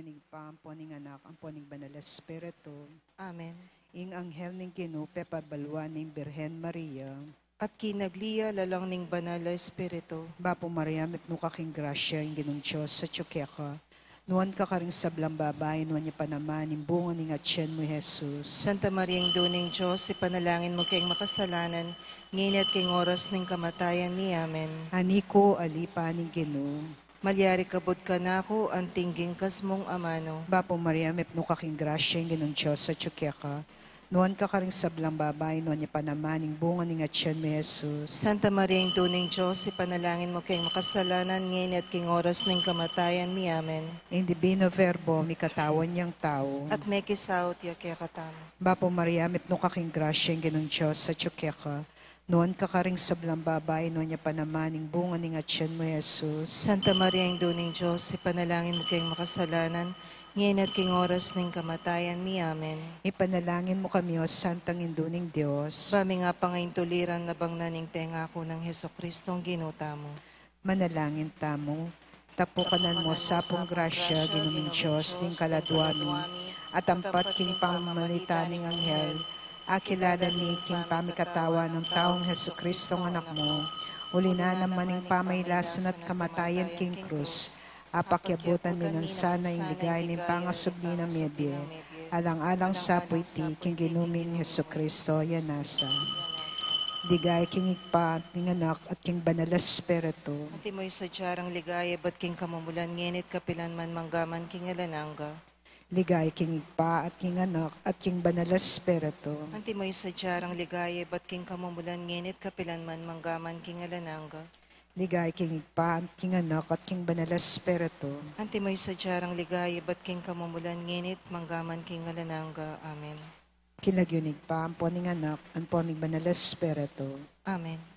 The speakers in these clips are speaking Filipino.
Kinagyonig pa ang poning anak, ang poning banal na espiritu. Amen. Ing anghel ning Ginupe pabalwa ning Birhen Maria. At kinagliya lalang ning banal na espiritu. Bapo Maria, mipno kaking grasya, ing Ginong Diyos sa tsukyaka. Nuan ka karing sablang babae, nuan niya pa naman, imbungan ning atyen mo, Jesus. Santa Maria, Duning Diyos, ipanalangin mo kayong makasalanan, ngayon at kayong oras ng kamatayan ni Amen. Aniko alipa ning Ginoo. Malyari kabod ka na ako, ang tingging kas mong amano. Bapo Maria, mipno kaking grasya, ing Ginong Diyos sa tsukyaka. Nuan ka karing sablang babae, nuan niya pa naman, imbungan ning atyen mo, Jesus. Santa Maria, Duning Diyos, ipanalangin mo kayong makasalanan, ngayon at kayong oras ng kamatayan ni Amen. In divino verbo, mi katawan niyang tao. At may kisaot yakya katam. Bapo Maria, mipno kaking grasya, ing Ginong Diyos sa tsukyaka. Noon ka karing sablang babae, noon niya pa naman, ing bunga ning atyen mo, Jesus. Santa Maria, Duning Diyos, ipanalangin mo kayong makasalanan, ngayon at kayong oras ng kamatayan ni Amen. Ipanalangin mo kami, O Santang Induning Diyos. Bami nga pa ngayon tuliran na bang naning pengako ng Heso Kristong ginuta mo. Manalangin tamo, tapukanan mo sapong grasya, ginuming Diyos, ning kaladwami, at ampat king pamamanita ning anghel, akilala ni king pamikatawa ng taong Heso Kristong anak mo, uli na naman ning pamaylasan at kamatayan king krus, apakyabutan minansana ing ligay ning pangasubli ng medye, alang-alang sapoy ti king ginuming Heso Kristo yanasa. Digay king igpa, ning anak at king banal na espiritu. Anti mo'y sa tiyarang ligaya, ba't king kamumulan, ngenit kapilan man manggaman king alananga. Ligay king igpa at king anak at king banal na espiritu. Anti mo'y sa tiyarang ligaya, ba't king kamumulan, ngenit kapilan man manggaman king alananga. Ligay king igpa at king anak at king banal na espiritu. Anti mo'y sa tiyarang ligaya, ba't king kamumulan, ngenit manggaman king alananga. Amen. Kinagyunig pa ang poning anak, ang poning banal na espiritu. Amen.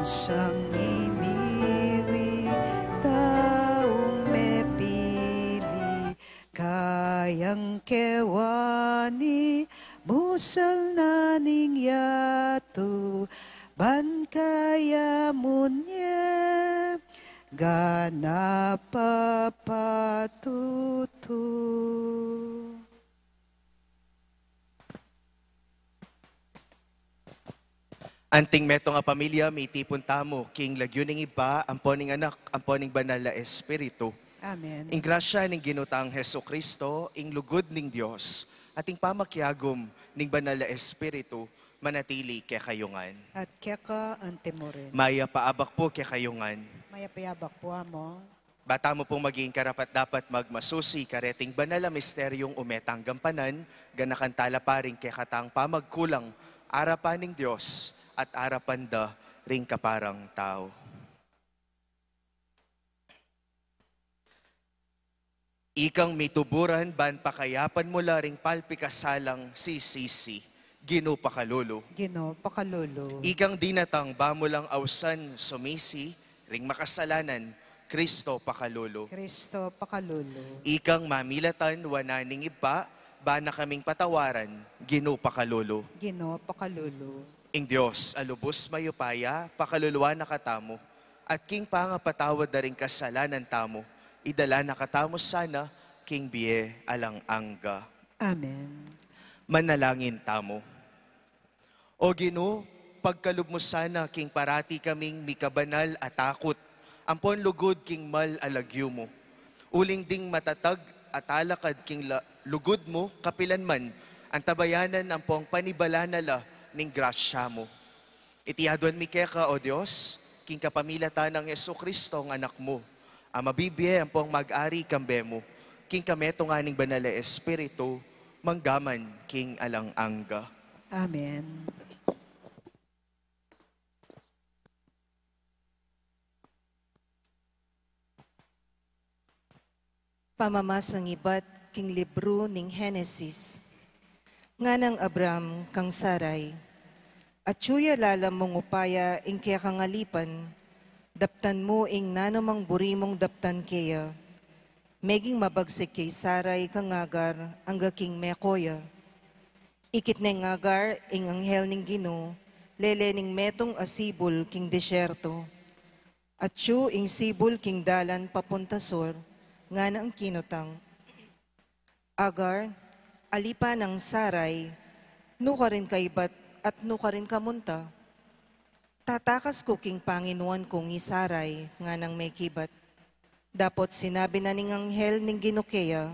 bansang iniwi, taong may pili, kayang kewani, musal na ning yato, ban kaya mo niya, gana papatuto. Anting meto nga pamilya, may tipon tamo, king lagyuning iba, amponing anak, amponing banal na espiritu. Amen. Ing grasya ning ginutang Heso Kristo, ing lugod ning Dios, at ing pamakyagom ning banal na espiritu, manatili kay kayungan. At keka ante mo rin. Maya paabak po kay kayungan. Maya payabak po mo. Bata mo pong maging karapat dapat magmasusi kareting banal na misteryong umetang gampanan, ganakan talaparing kay katang pamagkulang, arapan ning Dios, at arapan da ring kaparang tao. Ikang mituburan ban pakayapan mula ring palpikasalang sisisi, Gino pakalolo. Gino, pakalolo. Ikang dinatang bamulang awsan sumisi, ring makasalanan, Kristo pakalolo. Kristo, pakalolo. Ikang mamilatan wananing iba, ba na kaming patawaran, Gino pakalolo. Gino, pakalolo. Ing Diyos, alubos mayupaya, pakaluluwa na katamo, at king pangapatawad na rin kasalanan tamo, idala na katamo sana, king biye alang angga. Amen. Manalangin tamo. O Gino, pagkalub mo sana, king parati kaming mikabanal at takot, ampon lugod king mal alagyo mo. Uling ding matatag at alakad king lugod mo, kapilan man, ang tabayanan ampong panibalanala, ning grasya mo. Itiadwan mi keka, O Diyos, king kapamilata ng Yesu Kristo ang anak mo, ang mabibiye ang pong mag-ari kambe mo, king kameto nga ning banal na espiritu, manggaman king alang angga. Amen. Pamamasang ibat king libro ning Henesis. Nga ng Abram kang Saray, at suya lalam mong upaya ing kaya kangalipan, daptan mo ing nanamang burimong daptan kaya, meging mabagsik kay Saray kang Agar ang gaking mekoya. Ikit na Agar ing anghel ning Gino, lelening metong asibol king desyerto, at siyo ing sibol king dalan papuntasor, nga na ang kinutang. Agar, alipa ng Saray, nuka rin kaibat at nuka rin kamunta. Tatakas ko king Panginoon kong isaray, nga nang may kibat. Dapot sinabi na ning anghel ning Ginokea,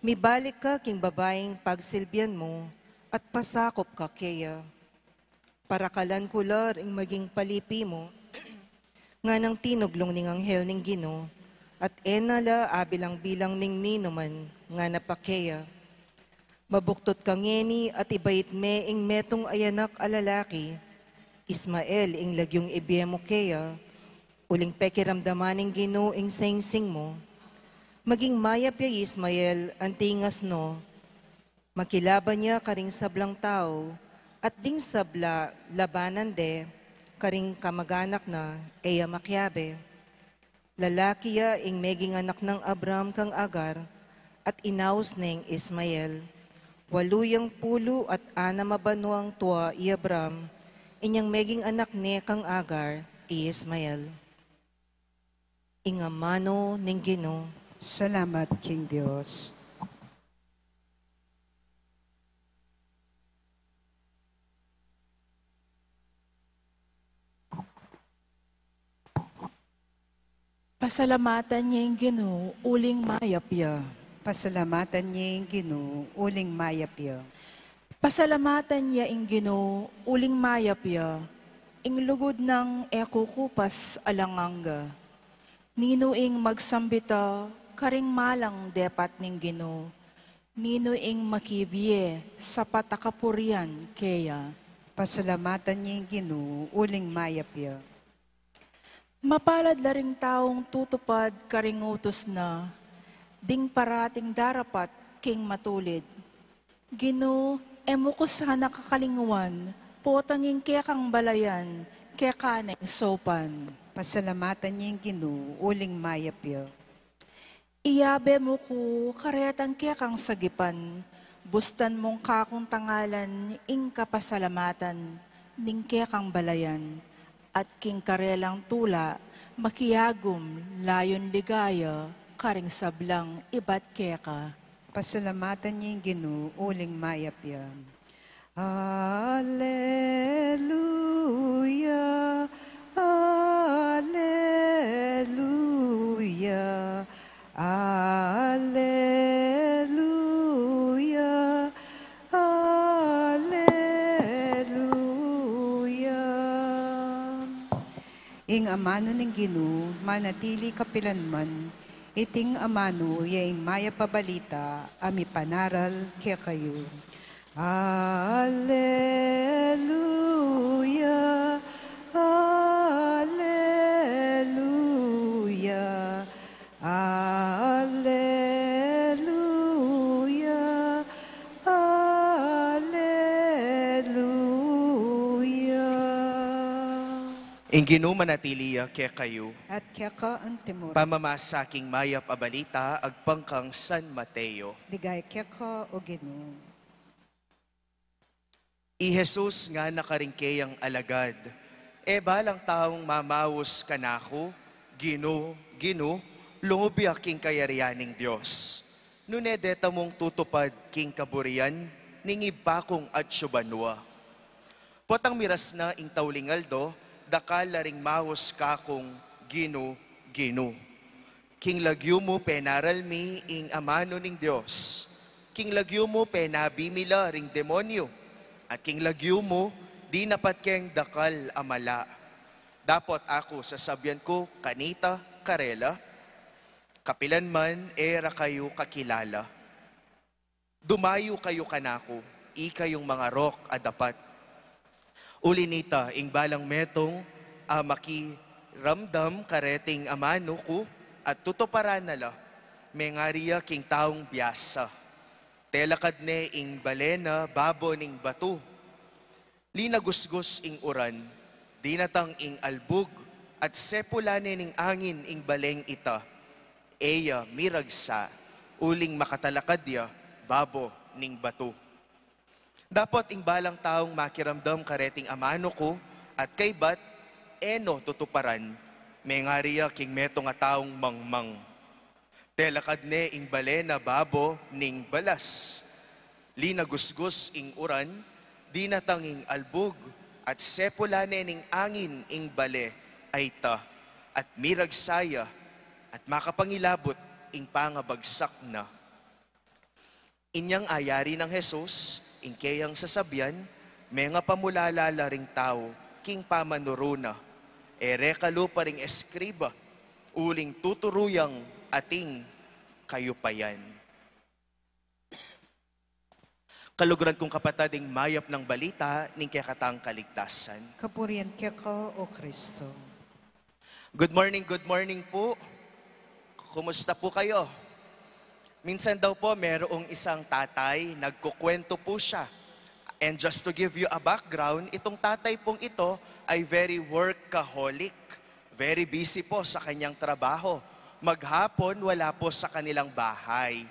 mibalik ka king babaeng pagsilbian mo, at pasakop ka kaya. Para kalan kular ing maging palipi mo, nga nang tinuglong ning anghel ning Gino, at enala abilang-bilang ning ninuman, nga napakeya. Mabuktot kangeni at ibait me ing metong ayanak alalaki, Ismael ing lagyong ibiyemo kaya, uling pekiramdamaning Gino ing singsing mo, maging mayap ya Ismael antingas no, makilaban niya karing sablang tao, at ding sabla labanan de, karing kamaganak na eya makyabe. Lalaki ya ing meging anak ng Abram kang Agar, at inaus ning Ismael. Waluyang pulo at ana mabanuang tua i Abram, inyang meging anak ni kang Agar, i Ismael. Ingamano ning Gino. Salamat, King Diyos. Pasalamatan niya yung Ginoo, uling mayapya. Pasalamatan niya yung Gino, uling mayapya. Pasalamatan niya yung Ginoo, uling mayapya. Ing lugod ng ekukupas alanganga. Nino ing magsambita, karing malang depat ning Ginoo. Nino ing makibye, sa patakapurian kaya. Pasalamatan niya yung Gino, uling mayapya. Mapalad na ring taong tutupad karing utos na, ding parating darapat king matulid. Ginoo, emo ko sana kakalinguan, potanging kaya kang balayan, kaya kaneng sopan. Pasalamatan niya yung Ginoo, uling mayapya. Iyabe mo ko karetang kaya kang sagipan, bustan mong kakong tangalan, ing kapasalamatan, ning kaya kang balayan, at king karelang tula, makiyagom, layon ligaya, karing sablang, ibat kaya ka. Pasalamatan niya yung Ginoo, uling mayapya. Alleluia, Alleluia, Alleluia, Alleluia. Ing amano ning Ginoo, manatili kapilanman, iting amano yaing maya pabalita, ami panaral kaya kayo. Alleluia, Alleluia, Alleluia, Alleluia. Ing Ginoo manatiliya kaya kayo, At kaya ka ang timor, pamamasaking mayap abalita, agpangkang San Mateo. digay kaya ka o Ginoo. I Jesus nga nakaringkeyang alagad, e balang taong mamawos kanako, Ginoo, Ginoo, lungubya king kayarianing Diyos. Nune deta mong tutupad king kaburian, ningib bakong at syubanwa. Potang miras na ing taulingaldo, dakal laring mawos kakong Ginoo, Ginoo. King lagyo mo penaral mi ing amano ning Diyos. King lagyo mo penabimila ring demonyo. At king lagyo mo, di napat keng dakal amala. Dapat ako sasabyan ko kanita, karela, kapilan man, era kayo kakilala. Dumayo kayo kanako, ikayong mga rok adapat. Ulinita, ing balang metong, amaki ramdam kareting amano ko, at tutuparan nala, mengariya king taong biyasa. Telakad ne ing balena, babo ning batu. Linagusgus ing uran, dinatang ing albug, at sepulane ning angin ing baleng ita. Eya miragsa, uling makatalakadya, babo ning batu. Dapat ing balang taong makiramdam kareting amano ko, at kay bat, eno tutuparan, mengariya king meto nga taong mangmang. Telakad ne ing balena babo ning balas. Linagusgus ing uran, dinatanging albug, at sepulane ning angin ing bale ay ta, at miragsaya, at makapangilabot ing pangabagsak na. Inyang ayari ng Jesus, ing kayang sasabyan, may nga pamulalala ring tao, king pamanuruna, ere kalupa ring eskriba, uling tuturuyang ating kayo pa yan. Kaluguran kong kapatading mayap ng balita ning kaya katang kaligtasan. Kapurian kaya ka o Kristo. Good morning po. Kumusta po kayo? Minsan daw po merong isang tatay, nagkukwento po siya. And just to give you a background, itong tatay pong ito ay very workaholic. Very busy po sa kanyang trabaho. Maghapon, wala po sa kanilang bahay.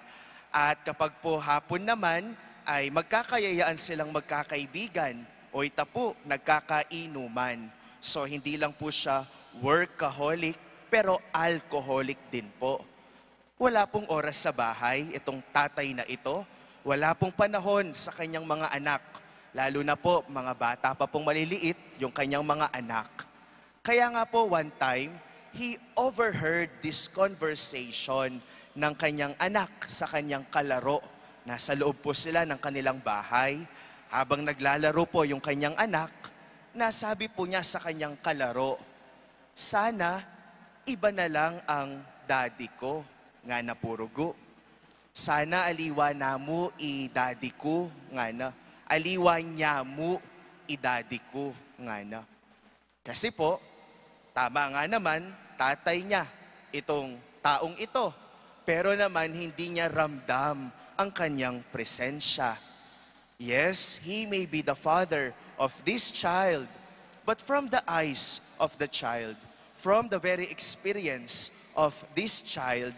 At kapag po hapon naman, ay magkakayayaan silang magkakaibigan o ita po, nagkakainuman. So hindi lang po siya workaholic, pero alcoholic din po. Wala pong oras sa bahay, itong tatay na ito. Wala pong panahon sa kanyang mga anak. Lalo na po, mga bata pa pong maliliit, yung kanyang mga anak. Kaya nga po, one time, he overheard this conversation ng kanyang anak sa kanyang kalaro. Nasa loob po sila ng kanilang bahay. Habang naglalaro po yung kanyang anak, nasabi po niya sa kanyang kalaro, sana iba na lang ang daddy ko nga na purugo. Sana aliwa na mo i daddy ko nga na. Aliwa niya mo i daddy ko nga na. Kasi po, tama nga naman, tatay niya, itong taong ito. Pero naman hindi niya ramdam ang kanyang presensya. Yes, he may be the father of this child, but from the eyes of the child, from the very experience of this child,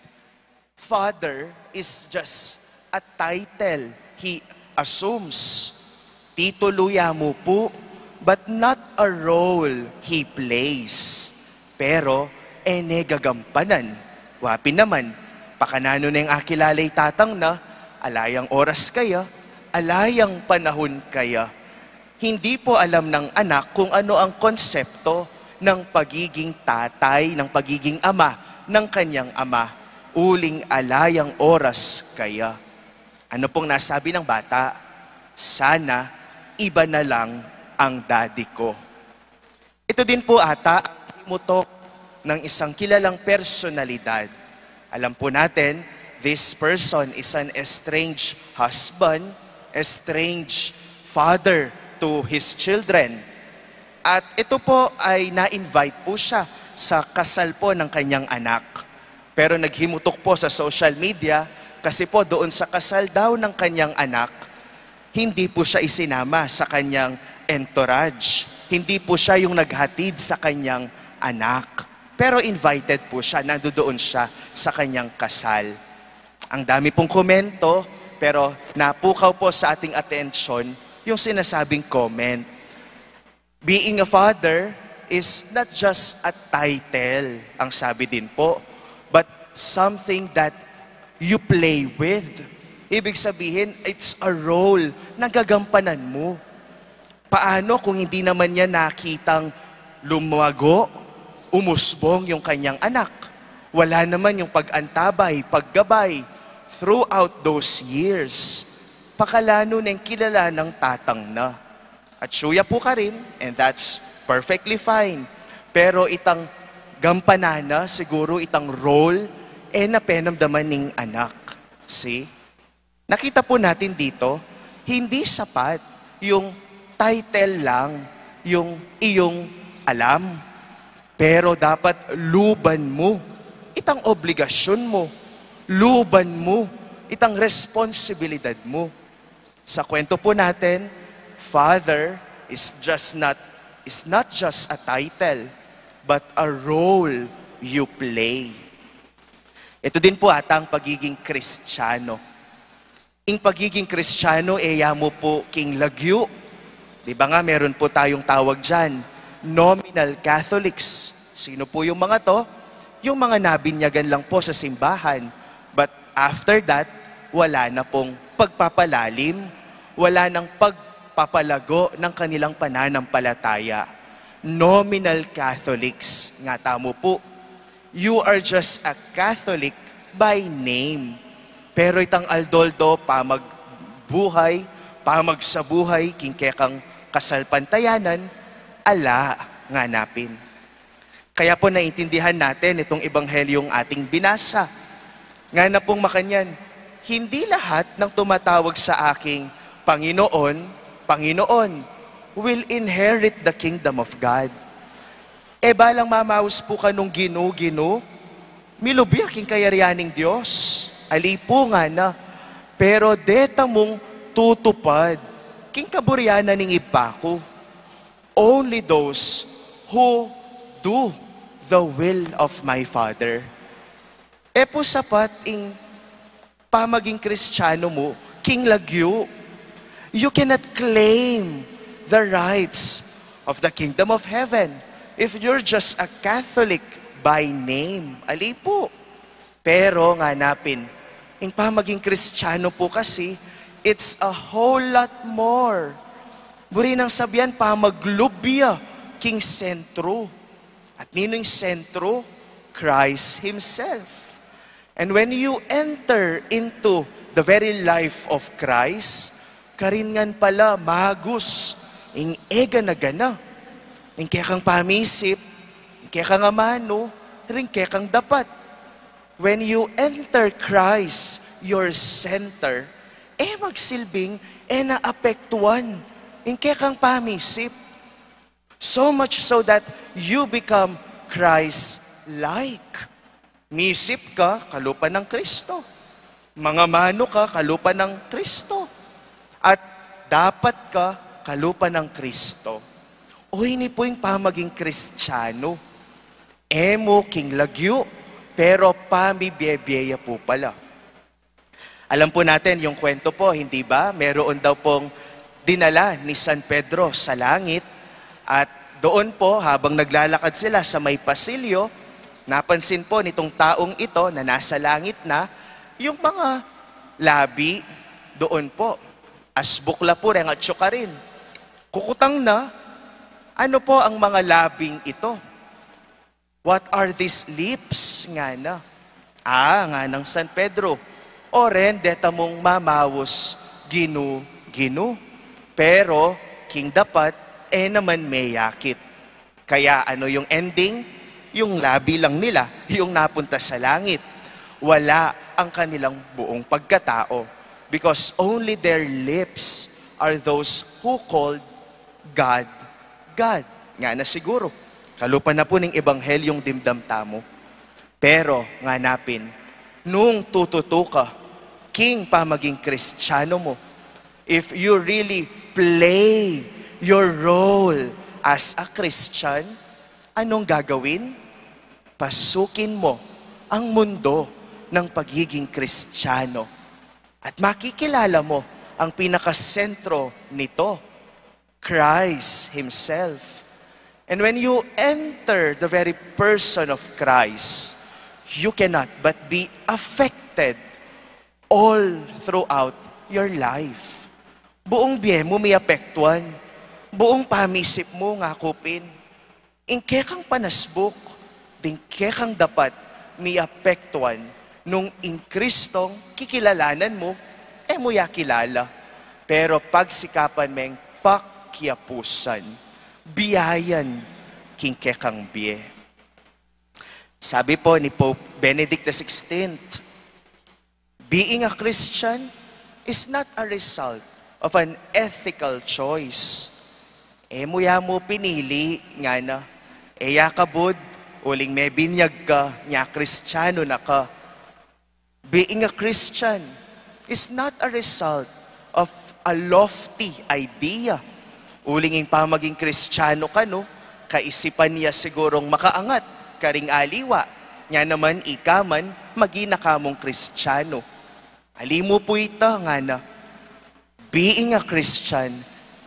father is just a title he assumes. Tito Luya mo po, but not a role he plays. Pero, gagampanan. Wapi naman, pakanano na yung akilalay tatang na, alayang oras kaya, alayang panahon kaya. Hindi po alam ng anak kung ano ang konsepto ng pagiging tatay, ng pagiging ama, ng kanyang ama. Uling alayang oras kaya. Ano pong nasabi ng bata? Sana iba na lang ang daddy ko. Ito din po ata ang himutok ng isang kilalang personalidad. Alam po natin, this person is an estranged husband, estranged father to his children. At ito po ay na-invite po siya sa kasal po ng kanyang anak. Pero naghimutok po sa social media kasi po doon sa kasal daw ng kanyang anak, hindi po siya isinama sa kanyang entourage. Hindi po siya yung naghatid sa kanyang anak. Pero invited po siya, nandoon siya sa kanyang kasal. Ang dami pong komento, pero napukaw po sa ating atensyon yung sinasabing comment. Being a father is not just a title, ang sabi din po, but something that you play with. Ibig sabihin, it's a role na gagampanan mo. Paano kung hindi naman niya nakitang lumago, umusbong yung kanyang anak? Wala naman yung pag-antabay, paggabay throughout those years. Pakalano na yung kilala ng tatang na. At syuya po ka rin, and that's perfectly fine. Pero itang gampanana, siguro itang role, napenamdaman ng anak. See? Nakita po natin dito, hindi sapat yung title lang, yung iyong alam. Pero dapat luban mo, itang obligasyon mo, luban mo, itang responsibilidad mo. Sa kwento po natin, father is not just a title, but a role you play. Ito din po ata ang pagiging Kristiyano. Ang pagiging Kristiyano, mo po king lagyo. Di ba nga, meron po tayong tawag dyan, nominal Catholics. Sino po yung mga to? Yung mga nabinyagan lang po sa simbahan. But after that, wala na pong pagpapalalim, wala nang pagpapalago ng kanilang pananampalataya. Nominal Catholics. Nga tamo po, you are just a Catholic by name. Pero itang aldoldo, pamagbuhay, pamagsabuhay, kingkekang kasalpantayanan, ala nganapin. Kaya po naintindihan natin itong ebanghelyong ating binasa. Nga na pong makanyan, hindi lahat ng tumatawag sa aking Panginoon, Panginoon, will inherit the kingdom of God. Balang mamaus po ka nung ginu, milubyak king kayarianing Diyos. Alipo nga na, pero deta mong tutupad, king kaburyanan ning ipako. Only those who do the will of my Father. Po sapat ing pamaging Kristiyano mo, king lagyo. You cannot claim the rights of the kingdom of heaven if you're just a Catholic by name. Alipo. Pero nga napin, yung pamaging Kristiyano po kasi, it's a whole lot more. Buri nang sabihan, pamaglubya, king sentro. At ninong sentro? Christ Himself. And when you enter into the very life of Christ, karingan pala, magus, ing ega na gana. Ing kekang pamisip, ing kekang amano, ring kekang dapat. When you enter Christ, your center, magsilbing, naapektuan. Ingke kang pamisip. So much so that you become Christ-like. Misip ka, kalupan ng Kristo. Mga mano ka, kalupan ng Kristo. At dapat ka, kalupan ng Kristo. o ini po yung pamaging Kristiyano. Emo king lagyo, pero pamibiyebyeya po pala. Alam po natin yung kwento po, hindi ba? Meron daw pong dinala ni San Pedro sa langit at doon po habang naglalakad sila sa may pasilyo, napansin po nitong taong ito na nasa langit na yung mga labi doon po. Asbukla po rin at syuka rin. Kukutang na, ano po ang mga labing ito? What are these lips nga na? Nga ng San Pedro. Oren, deta mong mamawos ginu. Pero, king dapat, naman may yakit. Kaya ano yung ending? Yung labi lang nila, yung napunta sa langit. Wala ang kanilang buong pagkatao. Because only their lips are those who called God, God. Nga na siguro. Kalupan na po ng ebanghelyong dimdamtamo. Pero, nganapin, nung tututo ka, king pamaging Kristiyano mo, if you really play your role as a Christian, anong gagawin? Pasukin mo ang mundo ng pagiging Kristiyano. At makikilala mo ang pinakasentro nito, Christ Himself. And when you enter the very person of Christ, you cannot but be affected all throughout your life. Buong biye mo may apektuan. Buong pamisip mo nga kupin. Ingke kang panasbuk, dingke kang dapat may apektuan nung in Kristong kikilalanan mo, mo yakilala. Pero pagsikapan meng pakyapusan, biyayan kingke kang biye. Sabi po ni Pope Benedict XVI, being a Christian is not a result of an ethical choice. Muya mo pinili nga na, yakabod, uling may binyag ka, nya Kristiyano na ka. Being a Christian is not a result of a lofty idea. Uling yung pamaging Kristiyano ka, no? Kaisipan niya sigurong makaangat, karing aliwa. Nya naman ikaman, magina kamong Kristiyano. Alimu po ito nga na, being a Christian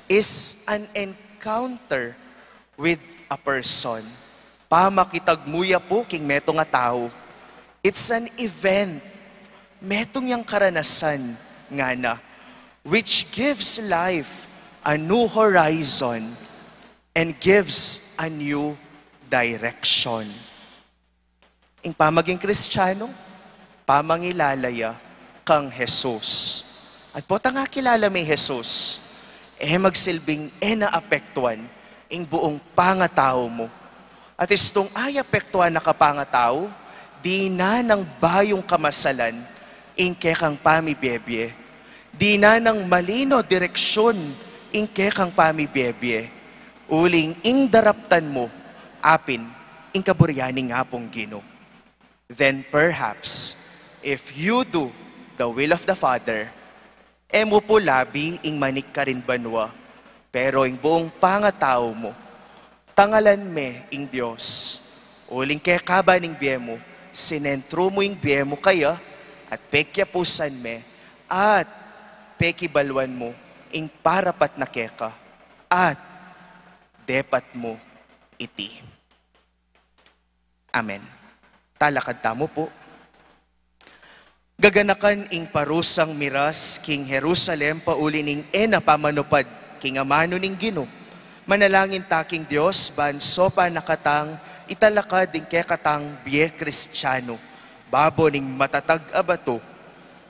is an encounter with a person. Pamakitagmuya po king meto nga tao. It's an event. Metong yang karanasan nga na, which gives life a new horizon and gives a new direction. Ing pamaging Kristiyano, pamangilalaya kang Jesus. At po nga kilala may Jesus, magsilbing naapektuan ing buong pangatao mo. At istong ay apektuan na kapangatao, di na ng bayong kamasalan ingke kang pamibebye. Di na ng malino direksyon ingke kang pamibebye. Uling ing daraptan mo, apin, ing kaburyaning ngapong Gino. Then perhaps, if you do the will of the Father, mo po labi ing manik ka rin banwa, pero ing buong pangatao mo, tangalan me ing Diyos. Uling kaya kaba ning biye mo, sinentro mo ing biye mo kaya, at pekyapusan me, at pekibalwan mo, ing parapat na keka, at depat mo iti. Amen. Talakad tamo po. Gaganakan ing parusang miras, king Jerusalem, pauli ning pamanupad, king amano ning Gino. Manalangin taking Diyos, banso pa nakatang, italakad ing kekatang biye Kristiyano, babo ning matatag abato.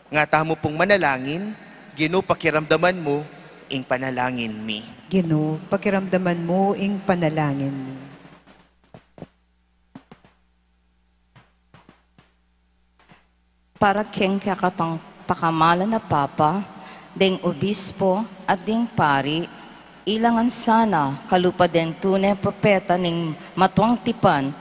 Nga tamo pong manalangin, Gino pakiramdaman mo, ing panalangin mi. Gino, pakiramdaman mo ing panalangin mo. Para king kakatang pakamalan na papa, ding obispo at ding pari, ilangan sana kalupa den tunay propeta ning matuang tipan,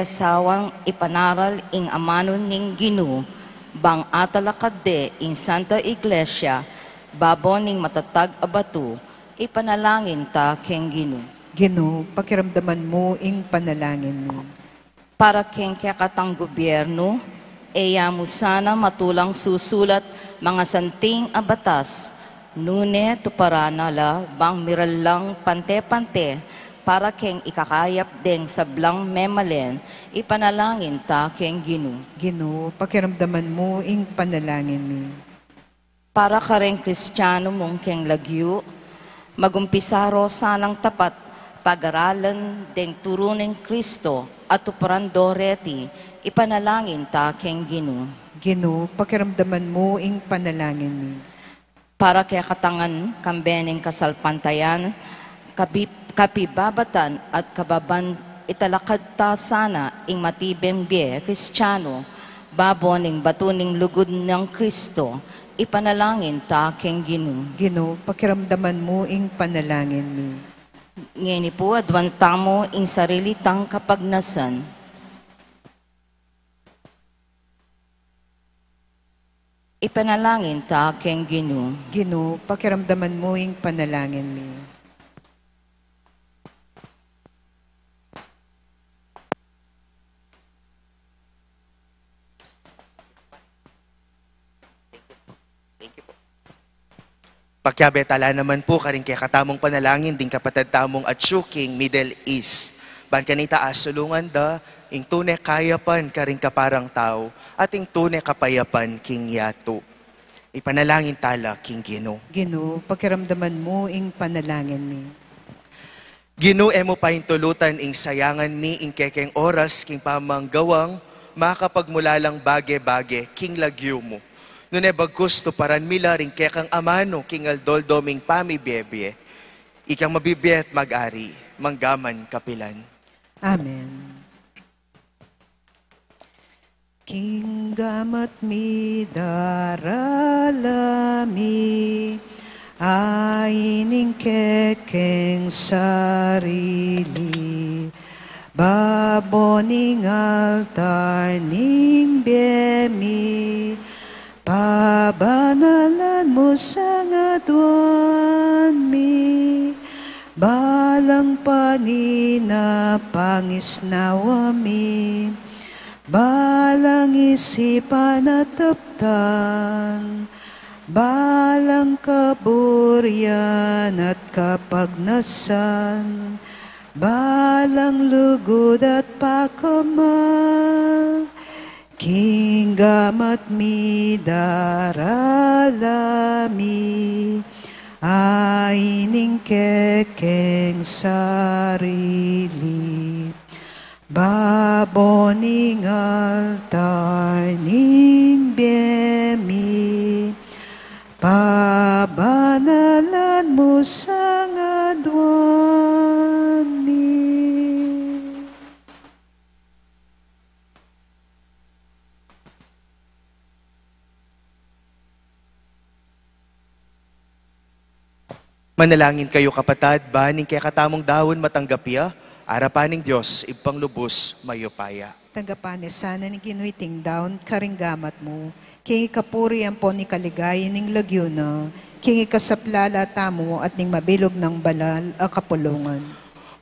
sawang ipanaral ing amanon ning Gino, bang atalakad de ing Santa Iglesia, babo ning matatag abatu, ipanalangin ta king Gino. Ginoo, pakiramdaman mo ing panalangin mi. Para king kakatang gobyerno, eya mo sana matulang susulat mga santing abatas, nune tuparanala bang miralang pante-pante, para keng ikakayap deng sablang memalen, ipanalangin ta keng Ginoo. Ginoo, pakiramdaman mo ing panalangin mi. Para ka rin Kristiyano mong keng lagyo, magumpisaro sanang tapat, pag-aralan deng turo ng Kristo at tuparando reti, ipanalangin ta keng Ginoo. Ginoo, pakiramdaman mo ing panalangin mi. Para kaya katangan kambeneng kasalpantayan, kapibabatan at kababan italakad ta sana ing matibeng biye Kristiyano, baboning batuning lugod ng Kristo, ipanalangin ta keng Ginoo. Ginoo, pakiramdaman mo ing panalangin mi. Ngeni po adwan tamo ing sarili tang kapagnasan. Ipanalangin ta keng Ginoo. Ginoo, pakiramdaman mo ing panalangin mi. Pagkabetala naman po karing kay katamong panalangin ding kapatid tamong at King Middle East. Ban kanita asulungan da, ing tune kayapan karing kaparang tao, at ing tune kapayapan king yato. Ipanalangin tala king Ginoo. Ginoo, pakiramdaman mo ing panalangin mi. Ginoo emo pahintulutan ing sayangan mi ing kekeng oras king pamanggawang makapagmulalang bage-bage king lagyo mo. Nune bagkus to paran mila ring kekang amano king aldoldoming pamibebe. Ikang mabibiyet mag-ari, manggaman kapilan. Amen. King gamat mi daralami, aining kekeng sarili, baboning altar ning bemi, pabanalan mo sa ngaduan mi, balang panina pangisnawami, balang isipan at taptan, balang kaburyan at kapagnasan, balang lugod at pakamal, king gamat mi daralami, aining kekeng sarili, baboning altar ning bemi, pabanalan mo sa ngaduan mi. Manalangin kayo kapatad, baning kaya katamong dawon matanggapya, arapaning Diyos, ipang lubos, mayupaya. Tagapane sana ni ginuiting down karinggamat mo, kingi kapuri ang po ni kaligay ning lagyo na, kingi kasaplala tamo at ning mabilog ng balal a kapulungan.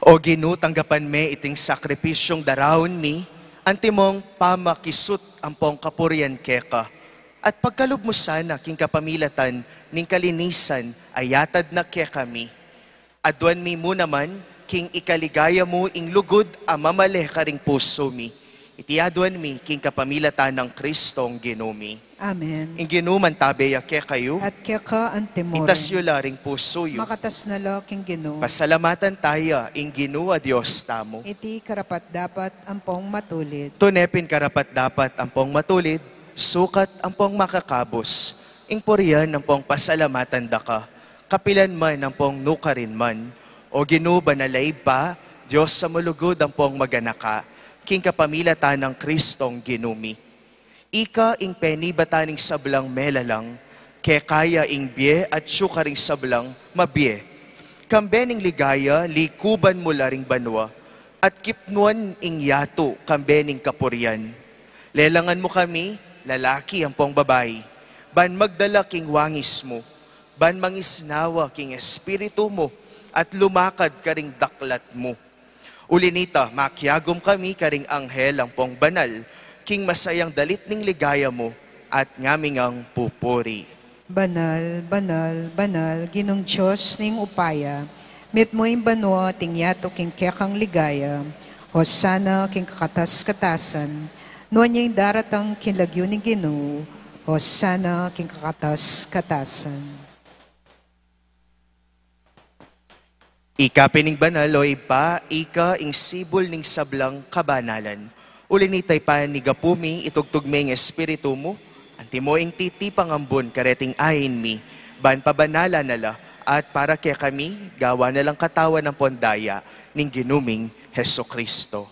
O Ginoo, tanggapan me iting sakripisyong darawon mi, antimong pamakisut ang pong kapurian keka. At pagkalub mo sana king kapamilatan ning kalinisan ayatad na kaya kami. Adwan mi mo naman king ikaligaya mo ing lugod a mamaleh karing puso mi. Itiadwan mi king kapamilatan ng Kristong Ginoo mi. Amen. Ing Ginoo man tabeya kaya kayo, At kaya ka antemore, itasyo laring puso yo. makatas na laking Ginoo, Pasalamatan tayo ing Ginoo a Diyos tamo. iti karapat dapat ampong matulid. Tunepin karapat dapat ang pong matulid, sukat ang pong makakabos, ing poriyan ang pong pasalamatan da ka, kapilan man ang pong nukarin man, o Ginoo banalay pa, Diyos sa mulugod ang pong maganaka, king kapamilatan ng Kristong Ginumi. Ika ing peni bataning sablang melalang, ke kaya ing biye at syukaring sablang mabiye. Kambening ligaya, likuban mula ring banwa, at kipnuan ing yato kambening kapurian. Lelangan mo kami, lalaki ang pong babae, ban magdala king wangis mo, ban mangisnawa king espiritu mo, at lumakad karing daklat mo. Ulinita, makyagom kami karing anghel ang pong banal, king masayang dalit ning ligaya mo, at ngaming ang pupuri. Banal, banal, banal, ginong Diyos ning upaya, mit mo yung banwa, tingyato king kekang ligaya, hosana king kakatas-katasan, nuan niya yung daratang kinlagyo ni Ginoo, hosana king kakatas-katasan. Ika pining banal o ipa, ika ing sibol ning sablang kabanalan. Ulinitay pa ni gapumi itugtugmeng espiritu mo, anti mo ing titi pangambon kareting ahin mi, ban pabanala nala, at para kaya kami, gawa na lang katawan ng pondaya ning ginuming Heso Kristo.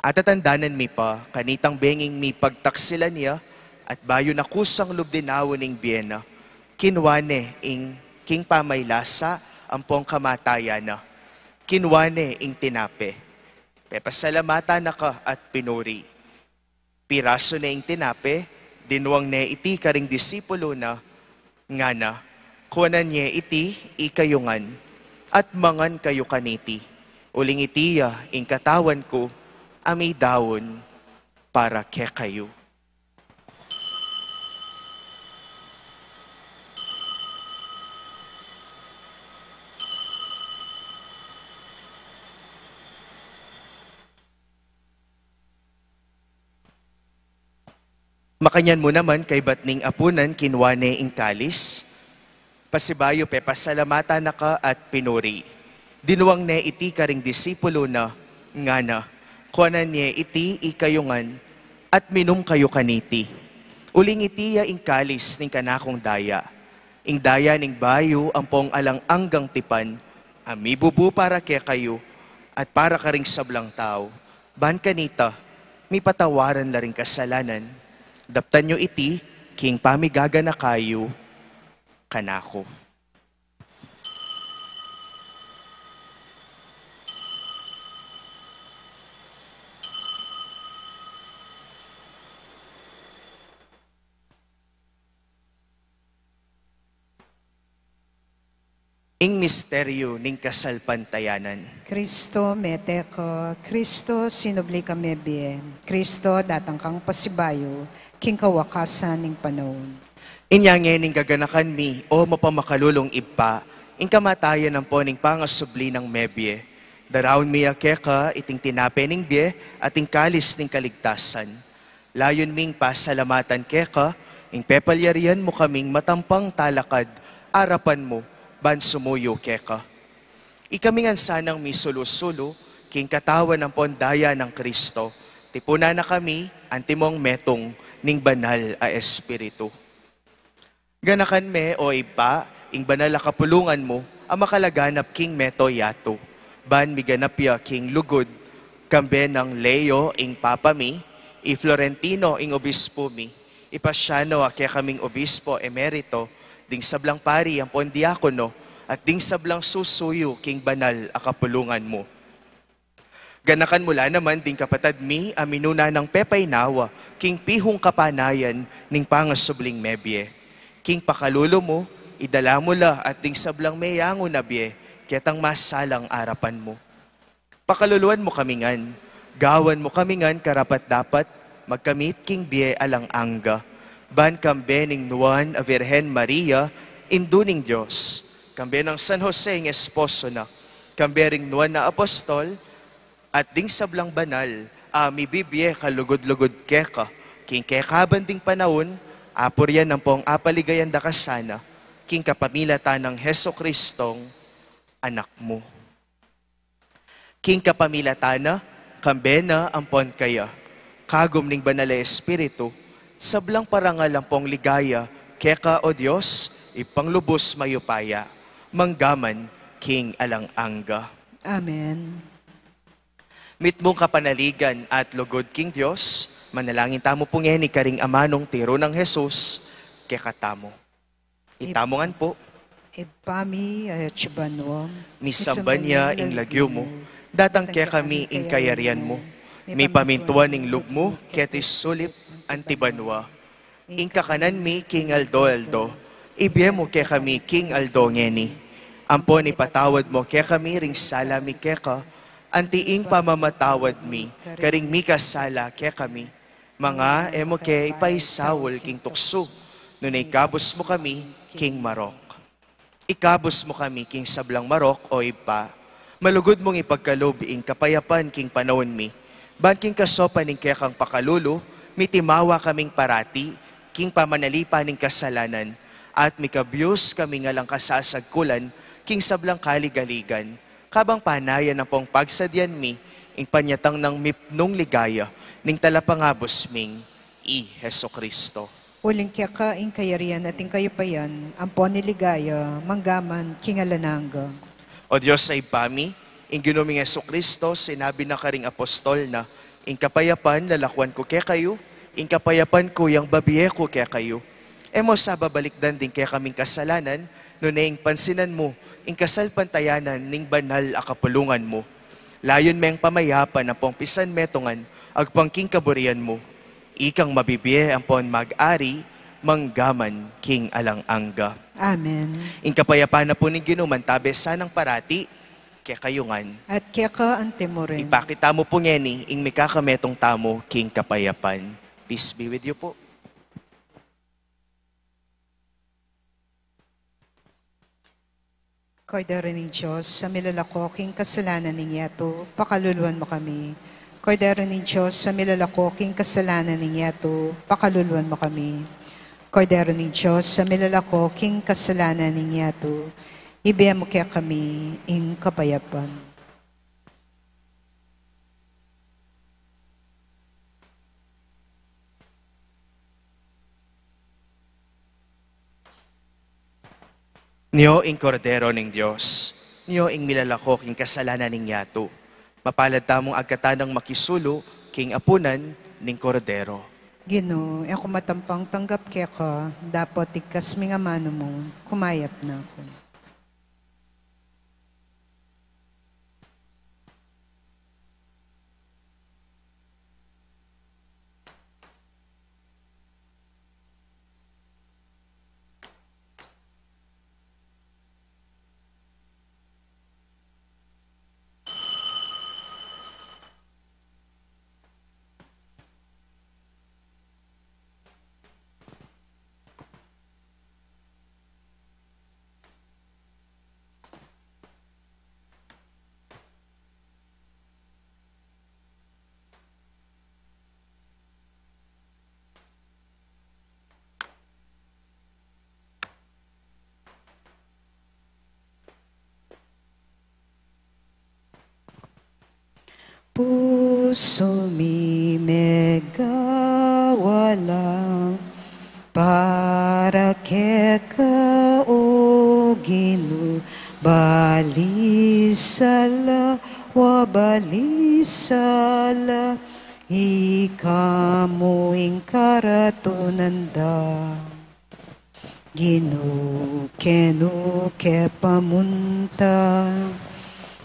At tatandanan mi pa, kanitang benging mi pagtaksilan niya, at bayo na kusang lubdinawo ning biyena, kinwane ing king pamaylasa, ampong kamatayan na. Kinwane ing tinape. Pepasalamata na ka at pinuri. Piraso na ing tinape, dinuang na iti karing disipulo na, nga na, kuwanan niya iti ikayungan, at mangan kayo kaniti. Uling itiya ing katawan ko, amay dawon para ke kayo. Makanyan mo naman kay batning apunan kinwane ing kalis. Pasibayo pe pasalamata na ka at pinuri. Dinuwang ne iti karing disipulo na, nga na, kuwanan niya iti ikayungan, at minum kayo kaniti. Uling itiya ing kalis ning kanakong daya. Ing daya ning bayo ang pong alang anggang tipan, amibubu para kaya kayo, at para karing sablang tao. Ban kanita, mi patawaran la ring kasalanan. Daptan nyo iti, king pamigaga na kayo, kanako. Ing misteryo ning kasalpantayanan. Kristo mete ko, Kristo sinubli ka mebie, Kristo datang kang pasibayo, king kawakasan ning panahon. Inyange ning gaganakan mi o mapamakalulong ipa, ing kamatayan ng poning pangasubli ng mebye. Darawin mi akeka iting tinape ning bie at ing kalis ning kaligtasan. Layon ming pasalamatan keka, ing pepalyarian mo kaming matampang talakad, arapan mo, ban sumuyo keka. Ikamingan sanang misulusulo, king katawan ng pondaya ng Kristo, tipuna na kami, antimong metong, ning banal a espiritu. Ganakan me o ipa, ing banal a kapulungan mo, ang makalaganap king meto yato, ban miganapya king lugod, kambe ng Leo ing papa mi, i Florentino ing obispo mi, ipasyano kaya kaming obispo emerito, ding sablang pari ang pondiakono, at ding sablang susuyo king banal a kapulungan mo. Ganakan mula naman ding kapatad mi, aminuna ng pepay nawa, king pihong kapanayan, ning pangasubling mebye. King pakalulo mo, idala mo la at ding sablang mayango na bye, ketang masalang arapan mo. Pakaluluan mo kamingan, gawan mo kamingan karapat dapat, magkamit king bye alang angga, ban kambe ning nuan a Virhen Maria, induning Diyos, kambe ng San Jose ng esposo na, kambe ring nuan na apostol, at ding sablang banal, mibibye kalugod-lugod keka, king kekabanding panahon, apuryan ng pong apaligayan da kasana, king kapamilata ng Heso Kristong anak mo. King kapamilata na, kambe na ampon kaya, kagom ning banal na espiritu, sablang parangal ang pong ligaya, keka o Diyos, ipanglubos mayupaya, manggaman, king alang angga. Amen. Mit mong kapanaligan at lugod king Diyos, manalangin tamo pungeni karing amanong tiro ng Jesus, kekatamo. Itamongan po, Ipami ayatsubanwam, misamba niya ing lagyo mo, datang kaya kami ing kayarian mo, mi pamintuan ing lub mo, ketis sulip antibanwa. Ing kakanan mi king Aldo, ibiye mo kaya kami king Aldo ngeni, Ampon ipatawad mo kaya kami ring sala mi keka, antiing pamamatawad mi, karing mi kasala kaya kami. Mga emo ke ipaisawol king tukso, nunay kabos mo kami king marok. Ikabos mo kami king sablang marok o ipa, malugod mong ipagkalob ing kapayapan king panahon mi. Ban king kasopan ning kaya kang pakalulo, mitimawa kaming parati, king pamanalipa ning kasalanan, at mikabiyos kami nga lang kasasagkulan, king sablang kaligaligan, kabang panayan ng pong pagsadyan mi, ing panyatang ng mipnong ligaya, ning talapangabos ming, i Heso Kristo. Uling kaya ka ing kayarian at ing kayapayan, ampon niligaya, manggaman, kingalananga. O Diyos sa ipami, ing ginuming Heso Kristo, sinabi na karing apostol na, ing kapayapan lalakwan ko kaya kayo, ing kapayapan ko yang babiye ko kaya kayo. Emo sa babalikdan din kaya kaming kasalanan, nunay ing pansinan mo, ing kasalpantayanan ning banal akapulungan mo. Layon meng pamayapan na pong pisan metongan, agpangking kaburian mo. Ikang mabibiye ang pon mag-ari, manggaman king alang-angga. Amen. Ing kapayapan na po ni Ginuman, tabe sanang parati, kaya kayungan. At kaya ka ante mo rin. Ipakita mo po ngeni, ing mikakametong tamo king kapayapan. Peace be with you po. Kordero ng Diyos, sa milalakoking kasalanan ng yato, pakaluluan mo kami. Kordero ng Diyos, sa milalakoking kasalanan ng yato, pakaluluan mo kami. Kordero ng Diyos, sa milalakoking kasalanan ng yato, ibigay mo kaya kami ing kapayapan. Niyo ing kordero ng Diyos, niyo ing milalako king kasalanan ning yato. Mapalad tamong agkatanang makisulo king apunan ning kordero. Gino, ako matampang tanggap kaya ka, dapat ikas mga mano mo, kumayap na ako. Puso mi megawala para keka o Gino balisala wa balisala ikamu ing karatunanda Gino kenu ke pamunta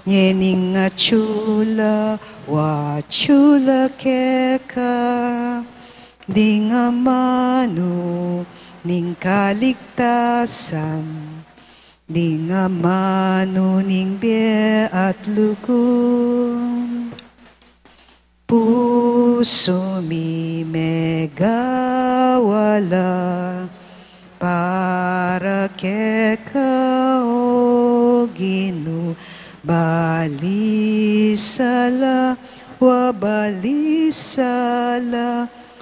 Nyening nga chula, wa chula keka, di nga manu, ning kaligtasan, di nga manu, ning biye at lugong. Puso mi megawala, para keka o Gino, balisala wa balisala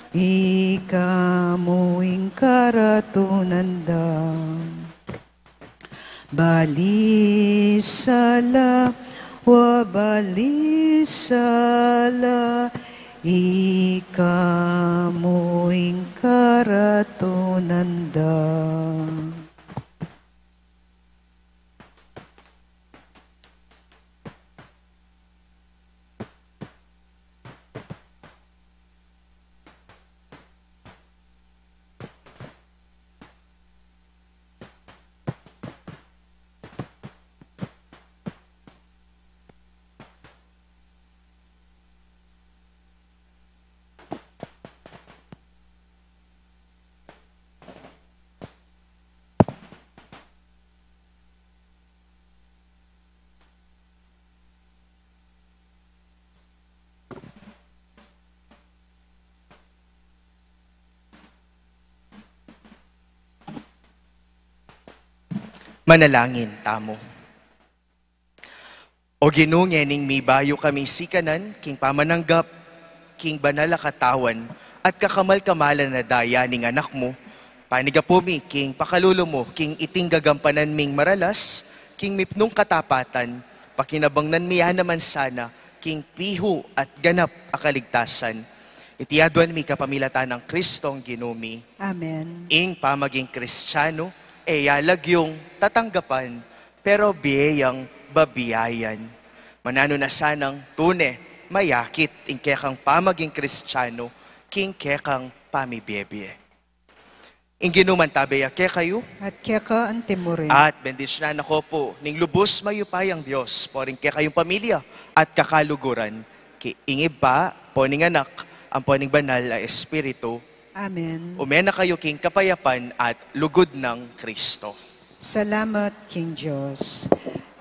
ikamu ing karatunanda balisala wa balisala ikamu ing karatunanda. Manalangin tamo. O ginungening mi bayo kami sikanan, king pamananggap, king banala katawan, at kakamal-kamalan na daya ning anak mo, panigapumi, king pakalulo mo, king iting gagampanan ming maralas, king mipnong katapatan, pakinabangnan miya naman sana, king piho at ganap akaligtasan. Itiadwan mi kapamilatan ng Kristong ginumi. Amen. Ing pamaging Kristiyano, yalagyong tatanggapan, pero biyayang babiyayan. Manano na sanang tune, mayakit, ing kekang pamaging Kristiyano, king kekang pamibiyebye. Ing ginuman tabaya ke kayo, At kaya ka ang timurin. at bendisyonan ako po, ning lubos mayupayang Diyos, poring ke kayong pamilya, at kakaluguran, ingib pa, poning anak, ang poning banal na Espiritu, Amen. umena kayo king kapayapan at lugod ng Kristo. Salamat, King Diyos.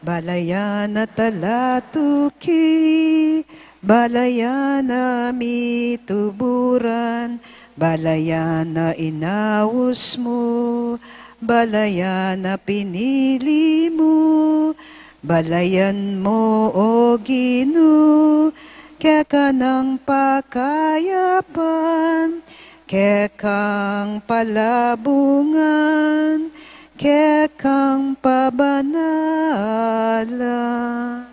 Balayan na talatuki, balayan na mituburan, balayan na inawos mo, balayan na pinili mo, balayan mo, O Ginoo, kaya ka ng pakayapan, kekang palabungan, kekang pabanala.